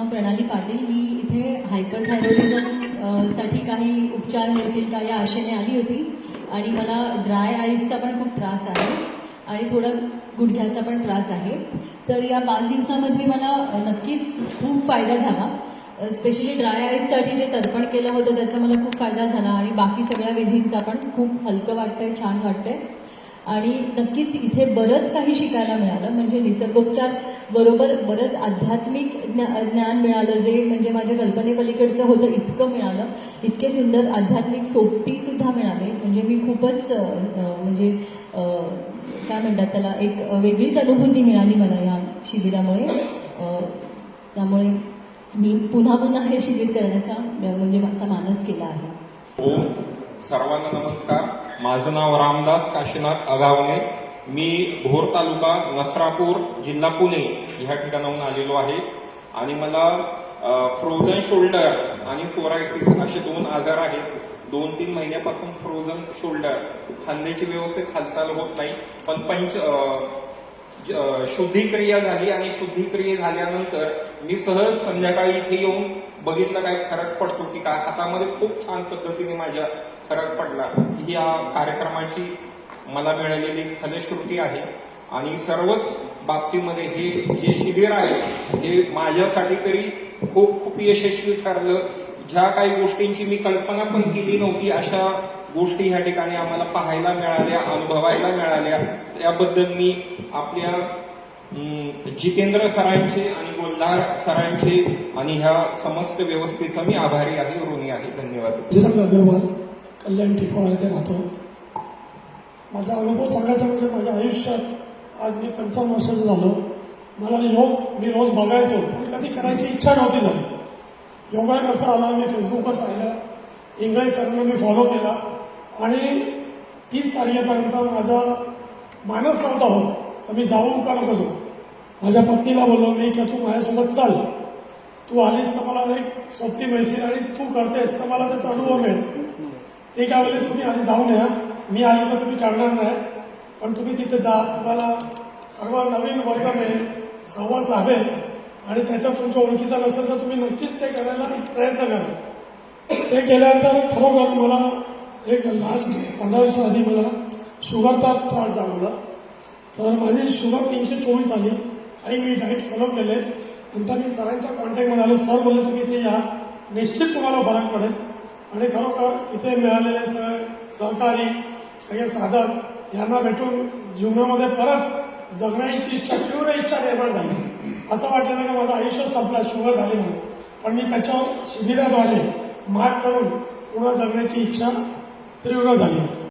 नाव प्रणाली पाटील. मी इथे हायपरथायरॉइडिझम साठी काही उपचार मिळतील का या आशेने आली होती आणि मला ड्राय आईजचा पण खूप त्रास आहे आणि थोडा गुडघ्याचा पण त्रास आहे. तर या 5 दिवसामध्ये मला नक्कीच खूप फायदा झाला. स्पेशली ड्राय आईजसाठी जे तर्पण केलं होतं त्याचा मला खूप फायदा झाला आणि बाकी सगळ्या विधींचा पण खूप हलकं वाटतंय, छान वाटतंय आणि नक्कीच इथे बरंच काही शिकायला मिळालं. म्हणजे निसर्गोपचार बरोबर बरंच आध्यात्मिक ज्ञान मिळालं, जे म्हणजे माझ्या कल्पनेपलीकडचं होतं इतकं मिळालं. इतके सुंदर आध्यात्मिक सोबतीसुद्धा मिळाले. म्हणजे मी खूपच म्हणजे काय म्हणतात त्याला, एक वेगळीच अनुभूती मिळाली मला या शिबिरामुळे. त्यामुळे मी पुन्हा पुन्हा हे शिबिर करण्याचा म्हणजे माझा मानस केला आहे. सर्वांना नमस्कार. माझं नाव रामदास काशीनाथ अगावणे. मी भोर तालुका नसरापूर जिल्हा पुणे ह्या ठिकाणाहून आलेलो आहे आणि मला फ्रोझन शोल्डर आणि सोरायसिस असे 2 आजार आहेत. 2-3 महिन्यापासून फ्रोझन शोल्डर, खांद्याची व्यवस्थित हालचाल होत नाही, पण शुद्धिक्रिया झाली आणि शुद्धिक्रिया झाल्यानंतर मी सहज संध्याकाळी इथे येऊन बघितलं काय फरक पडतो की काय. हातामध्ये खूप छान पद्धतीने माझ्या फरक पडला. ही या कार्यक्रमाची मला मिळालेली फलश्रुती आहे आणि सर्वच बाबतीमध्ये हे जे शिबिर आहे हे माझ्यासाठी तरी खूप खूप यशस्वी ठरलं. ज्या काही गोष्टींची मी कल्पना पण केली नव्हती अशा गोष्टी ह्या ठिकाणी आम्हाला पाहायला मिळाल्या, अनुभवायला मिळाल्या. त्याबद्दल मी आपल्या जितेंद्र सरांचे आणि गोल्हार सरांचे आणि ह्या समस्त व्यवस्थेचा मी आभारी आहे, ऋणी आहे. धन्यवाद. बजरंग अग्रवाल, कल्याण टिपवाळा येथे राहतो. माझा अनुभव सांगायचा म्हणजे माझ्या आयुष्यात आज मी 55 वर्षाचं झालो. मला योग मी रोज बघायचो पण कधी करायची इच्छा नव्हती झाली. योगा कसा आला मी फेसबुकवर पाहिलं, इंग्रज सरनं मी फॉलो केला आणि 30 तारखेपर्यंत माझा मानस नव्हता होत तर मी जाऊ का नको जाऊ. माझ्या पत्नीला बोललो मी की तू माझ्यासोबत चाल, तू आलीस तर मला एक सोबती मिळशील आणि तू करतेस तर मला त्याचा अनुभव मिळेल. ते काय बोलले, तुम्ही आधी जाऊन या, मी आली तर तुम्ही करणार नाही पण तुम्ही तिथे जा, तुम्हाला सर्व नवीन वर्ग मिळेल, संवाद लाभेल आणि त्याच्यात तुमच्या ओळखीचा नसेल तर तुम्ही नक्कीच ते करायला प्रयत्न करा. ते केल्यानंतर खरोखर मला एक लास्ट 15 दिवसाआधी मला शुगरचा त्रास जाणवला. तर माझी शुगर 324 आली. काही मी डाएट फॉलो केले. नंतर मी सरांच्या कॉन्टॅक्टमध्ये आलो. सर बोलले तुम्ही इथे या, निश्चित तुम्हाला फरक पडेल. आणि खरोखर इथे मिळालेले सगळे सहकारी, सगळे साधक यांना भेटून जीवनामध्ये परत जगण्याची इच्छा, तीव्र इच्छा निर्माण झाली. असं वाटलं नाही की माझं आयुष्य संपलं शुगर झाली म्हणून, पण मी त्याच्या शिबिराद्वारे मात करून पुन्हा जगण्याची इच्छा तीव्र झाली.